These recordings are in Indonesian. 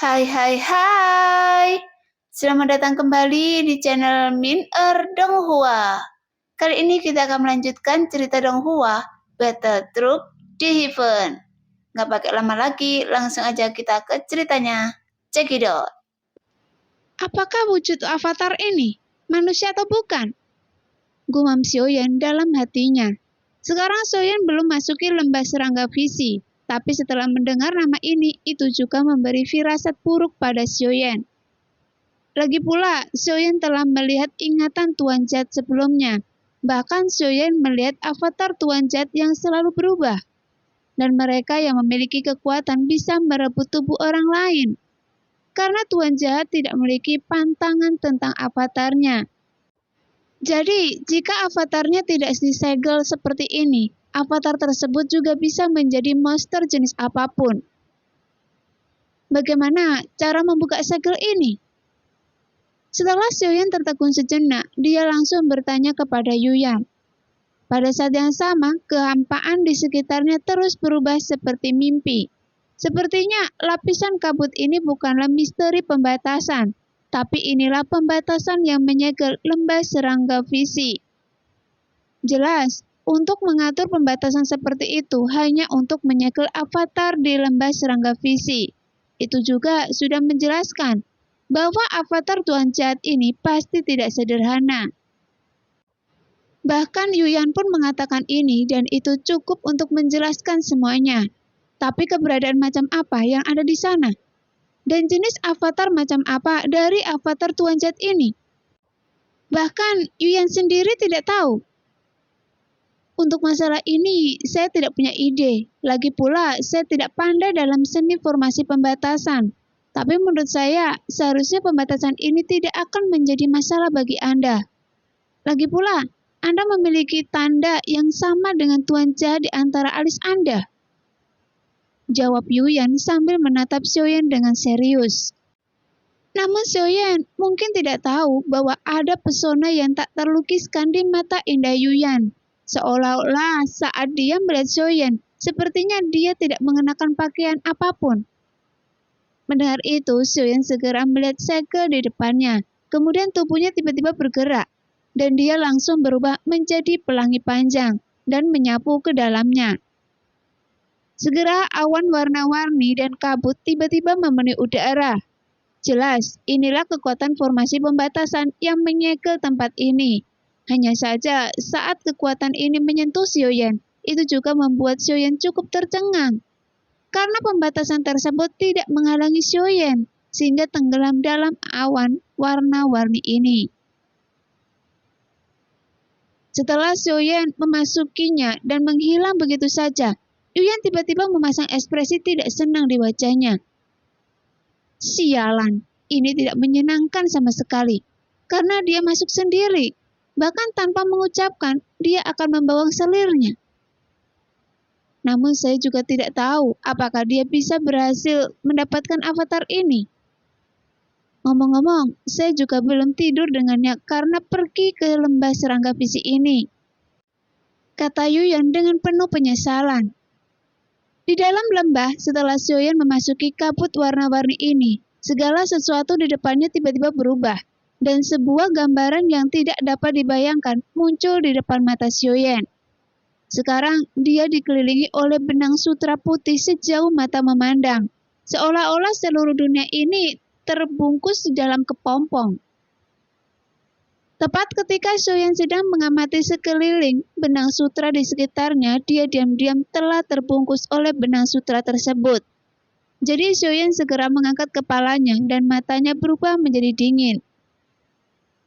Hai hai hai. Selamat datang kembali di channel Min Donghua. Kali ini kita akan melanjutkan cerita Donghua, Battle Truck di Heaven. Nggak pakai lama lagi, langsung aja kita ke ceritanya. Check it out. Apakah wujud avatar ini manusia atau bukan? Gumam Xiaoyan dalam hatinya. Sekarang Xiaoyan belum masuki lembah serangga visi, tapi setelah mendengar nama ini, itu juga memberi firasat buruk pada Xiaoyan. Lagi pula, Xiaoyan telah melihat ingatan Tuan Jat sebelumnya. Bahkan Xiaoyan melihat avatar Tuan Jat yang selalu berubah. Dan mereka yang memiliki kekuatan bisa merebut tubuh orang lain. Karena Tuan Jahat tidak memiliki pantangan tentang avatarnya. Jadi, jika avatarnya tidak disegel seperti ini, avatar tersebut juga bisa menjadi monster jenis apapun. Bagaimana cara membuka segel ini? Setelah Xiaoyan tertegun sejenak, dia langsung bertanya kepada Yuyan. Pada saat yang sama, kehampaan di sekitarnya terus berubah seperti mimpi. Sepertinya lapisan kabut ini bukanlah misteri pembatasan, tapi inilah pembatasan yang menyegel lembah serangga visi. Jelas, untuk mengatur pembatasan seperti itu hanya untuk menyegel avatar di lembah serangga visi. Itu juga sudah menjelaskan bahwa avatar Tuan Jahat ini pasti tidak sederhana. Bahkan Yuyan pun mengatakan ini dan itu cukup untuk menjelaskan semuanya. Tapi keberadaan macam apa yang ada di sana? Dan jenis avatar macam apa dari avatar Tuan Jahat ini? Bahkan Yuyan sendiri tidak tahu. Untuk masalah ini, saya tidak punya ide. Lagi pula, saya tidak pandai dalam seni formasi pembatasan. Tapi menurut saya, seharusnya pembatasan ini tidak akan menjadi masalah bagi Anda. Lagi pula, Anda memiliki tanda yang sama dengan Tuan Jahat di antara alis Anda. Jawab Yuyan sambil menatap Xiaoyan dengan serius. Namun Xiaoyan mungkin tidak tahu bahwa ada pesona yang tak terlukiskan di mata indah Yuyan. Seolah-olah saat dia melihat Xiaoyan, sepertinya dia tidak mengenakan pakaian apapun. Mendengar itu, Xiaoyan segera melihat segel di depannya. Kemudian tubuhnya tiba-tiba bergerak, dan dia langsung berubah menjadi pelangi panjang dan menyapu ke dalamnya. Segera awan warna-warni dan kabut tiba-tiba memenuhi udara. Jelas, inilah kekuatan formasi pembatasan yang menyegel tempat ini. Hanya saja, saat kekuatan ini menyentuh Xiaoyan, itu juga membuat Xiaoyan cukup tercengang. Karena pembatasan tersebut tidak menghalangi Xiaoyan, sehingga tenggelam dalam awan warna-warni ini. Setelah Xiaoyan memasukinya dan menghilang begitu saja, Yuyan tiba-tiba memasang ekspresi tidak senang di wajahnya. Sialan, ini tidak menyenangkan sama sekali. Karena dia masuk sendiri. Bahkan tanpa mengucapkan, dia akan membawang selirnya. Namun saya juga tidak tahu apakah dia bisa berhasil mendapatkan avatar ini. Ngomong-ngomong, saya juga belum tidur dengannya karena pergi ke lembah serangga visi ini. Kata Yuyan dengan penuh penyesalan. Di dalam lembah, setelah Xiaoyan memasuki kabut warna-warni ini, segala sesuatu di depannya tiba-tiba berubah, dan sebuah gambaran yang tidak dapat dibayangkan muncul di depan mata Xiaoyan. Sekarang, dia dikelilingi oleh benang sutra putih sejauh mata memandang, seolah-olah seluruh dunia ini terbungkus di dalam kepompong. Tepat ketika Xiaoyan sedang mengamati sekeliling benang sutra di sekitarnya, dia diam-diam telah terbungkus oleh benang sutra tersebut. Jadi Xiaoyan segera mengangkat kepalanya dan matanya berubah menjadi dingin.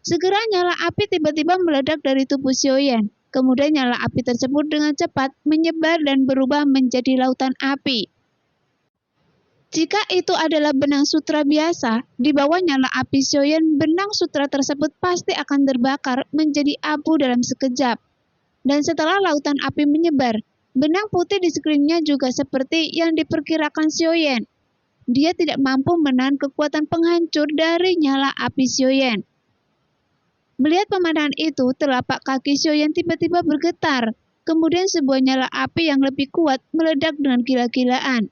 Segera nyala api tiba-tiba meledak dari tubuh Xiaoyan. Kemudian nyala api tersebut dengan cepat menyebar dan berubah menjadi lautan api. Jika itu adalah benang sutra biasa, di bawah nyala api Xiaoyan, benang sutra tersebut pasti akan terbakar menjadi abu dalam sekejap. Dan setelah lautan api menyebar, benang putih di sekelilingnya juga seperti yang diperkirakan Xiaoyan. Dia tidak mampu menahan kekuatan penghancur dari nyala api Xiaoyan. Melihat pemandangan itu, telapak kaki Xiaoyan tiba-tiba bergetar. Kemudian sebuah nyala api yang lebih kuat meledak dengan gila-gilaan.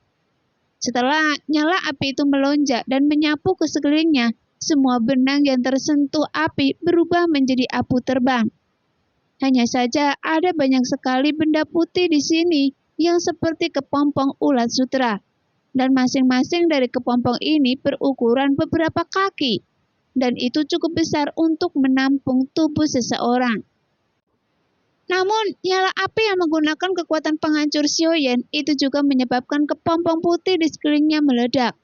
Setelah nyala api itu melonjak dan menyapu ke sekelilingnya, semua benang yang tersentuh api berubah menjadi abu terbang. Hanya saja ada banyak sekali benda putih di sini yang seperti kepompong ulat sutra. Dan masing-masing dari kepompong ini berukuran beberapa kaki. Dan itu cukup besar untuk menampung tubuh seseorang. Namun, nyala api yang menggunakan kekuatan penghancur Xiaoyan itu juga menyebabkan kepompong putih di sekelilingnya meledak.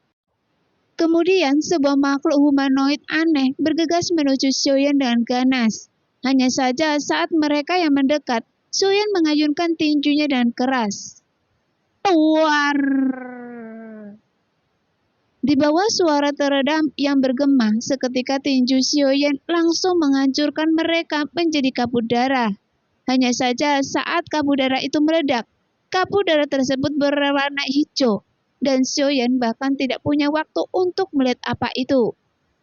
Kemudian, sebuah makhluk humanoid aneh bergegas menuju Xiaoyan dengan ganas. Hanya saja saat mereka yang mendekat, Xiaoyan mengayunkan tinjunya dengan keras. Tuar! Di bawah suara teredam yang bergema, seketika tinju Xiaoyan langsung menghancurkan mereka menjadi kabut darah. Hanya saja saat kabut darah itu meledak, kabut darah tersebut berwarna hijau, dan Xiaoyan bahkan tidak punya waktu untuk melihat apa itu,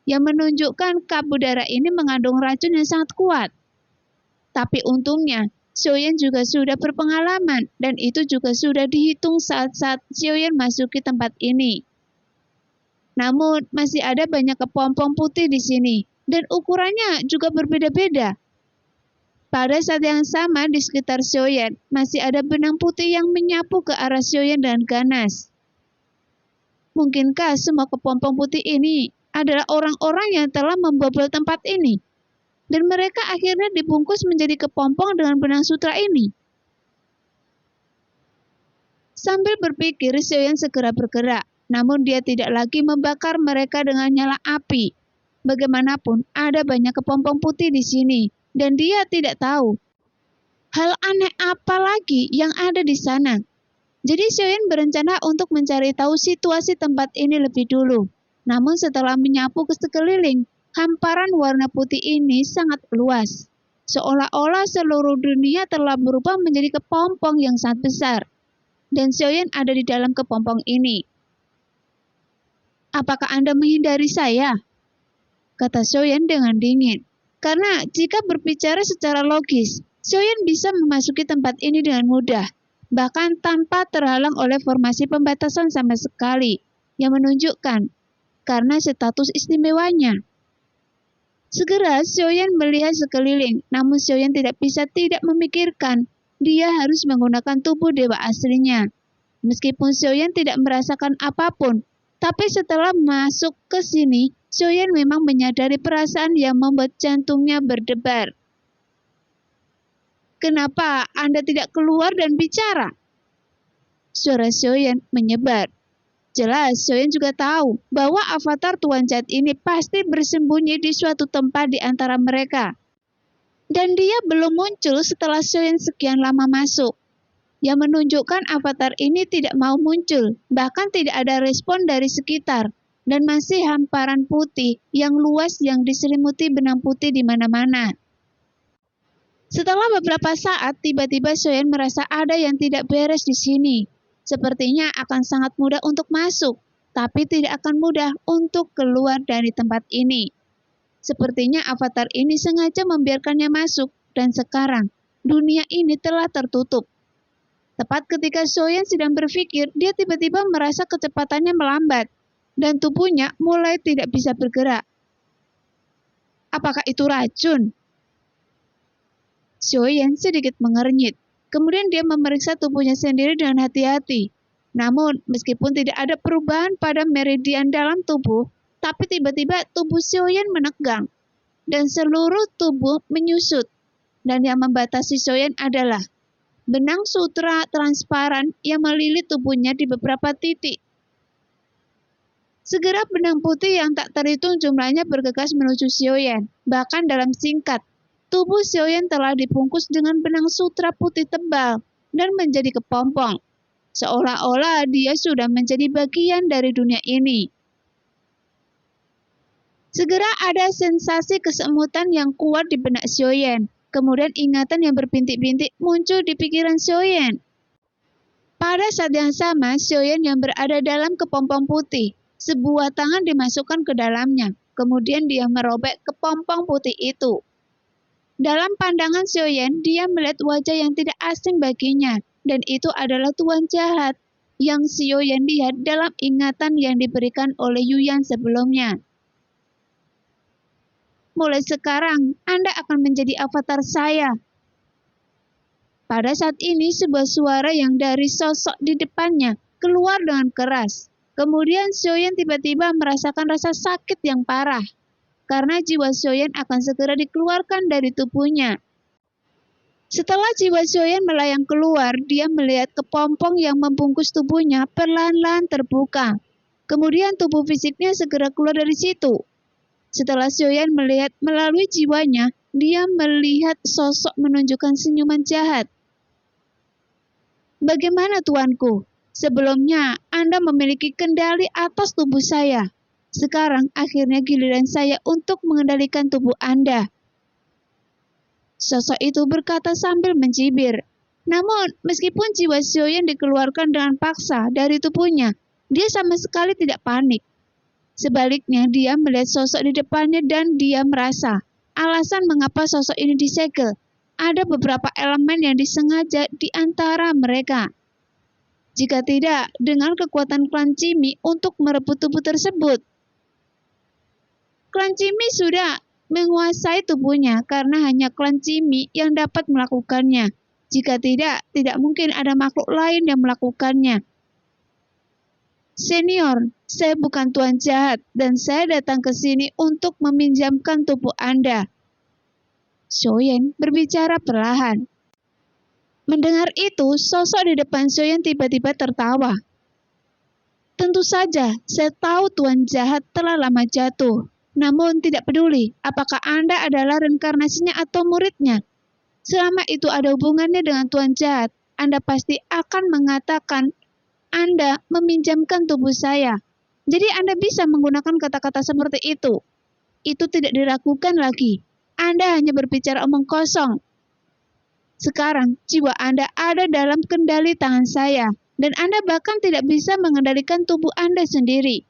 yang menunjukkan kabut darah ini mengandung racun yang sangat kuat. Tapi untungnya, Xiaoyan juga sudah berpengalaman, dan itu juga sudah dihitung saat-saat Xiaoyan masuki tempat ini. Namun, masih ada banyak kepompong putih di sini, dan ukurannya juga berbeda-beda. Pada saat yang sama di sekitar Xiaoyan, masih ada benang putih yang menyapu ke arah Xiaoyan dengan ganas. Mungkinkah semua kepompong putih ini adalah orang-orang yang telah membobol tempat ini? Dan mereka akhirnya dibungkus menjadi kepompong dengan benang sutra ini. Sambil berpikir, Xiaoyan segera bergerak. Namun dia tidak lagi membakar mereka dengan nyala api. Bagaimanapun, ada banyak kepompong putih di sini. Dan dia tidak tahu hal aneh apa lagi yang ada di sana. Jadi Xiaoyan berencana untuk mencari tahu situasi tempat ini lebih dulu. Namun setelah menyapu ke sekeliling, hamparan warna putih ini sangat luas. Seolah-olah seluruh dunia telah berubah menjadi kepompong yang sangat besar. Dan Xiaoyan ada di dalam kepompong ini. Apakah Anda menghindari saya? Kata Xiaoyan dengan dingin. Karena jika berbicara secara logis, Xiaoyan bisa memasuki tempat ini dengan mudah. Bahkan tanpa terhalang oleh formasi pembatasan sama sekali, yang menunjukkan karena status istimewanya. Segera Xiaoyan melihat sekeliling, namun Xiaoyan tidak bisa tidak memikirkan dia harus menggunakan tubuh dewa aslinya. Meskipun Xiaoyan tidak merasakan apapun, tapi setelah masuk ke sini, Xiaoyan memang menyadari perasaan yang membuat jantungnya berdebar. Kenapa Anda tidak keluar dan bicara? Suara Xiaoyan menyebar. Jelas, Xiaoyan juga tahu bahwa avatar Tuan Jahat ini pasti bersembunyi di suatu tempat di antara mereka. Dan dia belum muncul setelah Xiaoyan sekian lama masuk. Yang menunjukkan avatar ini tidak mau muncul, bahkan tidak ada respon dari sekitar. Dan masih hamparan putih yang luas yang diselimuti benang putih di mana-mana. Setelah beberapa saat, tiba-tiba Xiaoyan merasa ada yang tidak beres di sini. Sepertinya akan sangat mudah untuk masuk, tapi tidak akan mudah untuk keluar dari tempat ini. Sepertinya avatar ini sengaja membiarkannya masuk, dan sekarang dunia ini telah tertutup. Tepat ketika Xiaoyan sedang berpikir, dia tiba-tiba merasa kecepatannya melambat, dan tubuhnya mulai tidak bisa bergerak. Apakah itu racun? Xiaoyan sedikit mengernyit. Kemudian dia memeriksa tubuhnya sendiri dengan hati-hati. Namun, meskipun tidak ada perubahan pada meridian dalam tubuh, tapi tiba-tiba tubuh Xiaoyan menegang, dan seluruh tubuh menyusut. Dan yang membatasi Xiaoyan adalah benang sutra transparan yang melilit tubuhnya di beberapa titik. Segera benang putih yang tak terhitung jumlahnya bergegas menuju Xiaoyan. Bahkan dalam singkat, tubuh Xiaoyan telah dibungkus dengan benang sutra putih tebal dan menjadi kepompong. Seolah-olah dia sudah menjadi bagian dari dunia ini. Segera ada sensasi kesemutan yang kuat di benak Xiaoyan. Kemudian ingatan yang berbintik-bintik muncul di pikiran Xiaoyan. Pada saat yang sama, Xiaoyan yang berada dalam kepompong putih, sebuah tangan dimasukkan ke dalamnya. Kemudian dia merobek kepompong putih itu. Dalam pandangan Xiaoyan, dia melihat wajah yang tidak asing baginya, dan itu adalah Tuan Jahat. yang Xiaoyan lihat dalam ingatan yang diberikan oleh Yuyan sebelumnya. Mulai sekarang, Anda akan menjadi avatar saya. Pada saat ini, sebuah suara yang dari sosok di depannya keluar dengan keras. Kemudian Xiaoyan tiba-tiba merasakan rasa sakit yang parah, karena jiwa Xiaoyan akan segera dikeluarkan dari tubuhnya. Setelah jiwa Xiaoyan melayang keluar, dia melihat kepompong yang membungkus tubuhnya perlahan-lahan terbuka. Kemudian tubuh fisiknya segera keluar dari situ. Setelah Xiaoyan melihat melalui jiwanya, dia melihat sosok menunjukkan senyuman jahat. Bagaimana tuanku? Sebelumnya Anda memiliki kendali atas tubuh saya. Sekarang akhirnya giliran saya untuk mengendalikan tubuh Anda. Sosok itu berkata sambil mencibir. Namun, meskipun jiwa Xiaoyan dikeluarkan dengan paksa dari tubuhnya, dia sama sekali tidak panik. Sebaliknya, dia melihat sosok di depannya dan dia merasa alasan mengapa sosok ini disegel. Ada beberapa elemen yang disengaja di antara mereka. Jika tidak, dengan kekuatan klan Cimi untuk merebut tubuh tersebut. Klan Cimi sudah menguasai tubuhnya karena hanya klan Cimi yang dapat melakukannya. Jika tidak, tidak mungkin ada makhluk lain yang melakukannya. Senior, saya bukan tuan jahat dan saya datang ke sini untuk meminjamkan tubuh Anda. Xiaoyan berbicara perlahan. Mendengar itu, sosok di depan Xiaoyan tiba-tiba tertawa. Tentu saja, saya tahu tuan jahat telah lama jatuh. Namun tidak peduli apakah Anda adalah reinkarnasinya atau muridnya. Selama itu ada hubungannya dengan tuan jahat, Anda pasti akan mengatakan Anda meminjamkan tubuh saya. Jadi Anda bisa menggunakan kata-kata seperti itu. Itu tidak diragukan lagi. Anda hanya berbicara omong kosong. Sekarang jiwa Anda ada dalam kendali tangan saya, dan Anda bahkan tidak bisa mengendalikan tubuh Anda sendiri.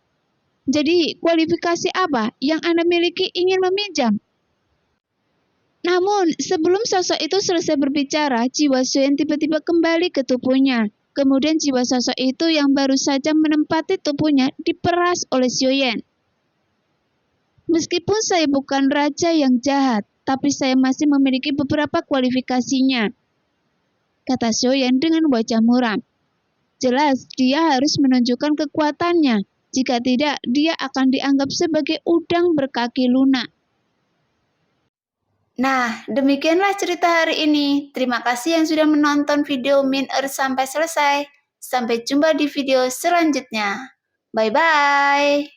Jadi, kualifikasi apa yang Anda miliki ingin meminjam? Namun, sebelum sosok itu selesai berbicara, jiwa Xiaoyan tiba-tiba kembali ke tubuhnya. Kemudian jiwa sosok itu yang baru saja menempati tubuhnya diperas oleh Xiaoyan. Meskipun saya bukan raja yang jahat, tapi saya masih memiliki beberapa kualifikasinya, kata Xiaoyan dengan wajah muram. Jelas, dia harus menunjukkan kekuatannya. Jika tidak, dia akan dianggap sebagai udang berkaki lunak. Nah, demikianlah cerita hari ini. Terima kasih yang sudah menonton video Min sampai selesai. Sampai jumpa di video selanjutnya. Bye-bye.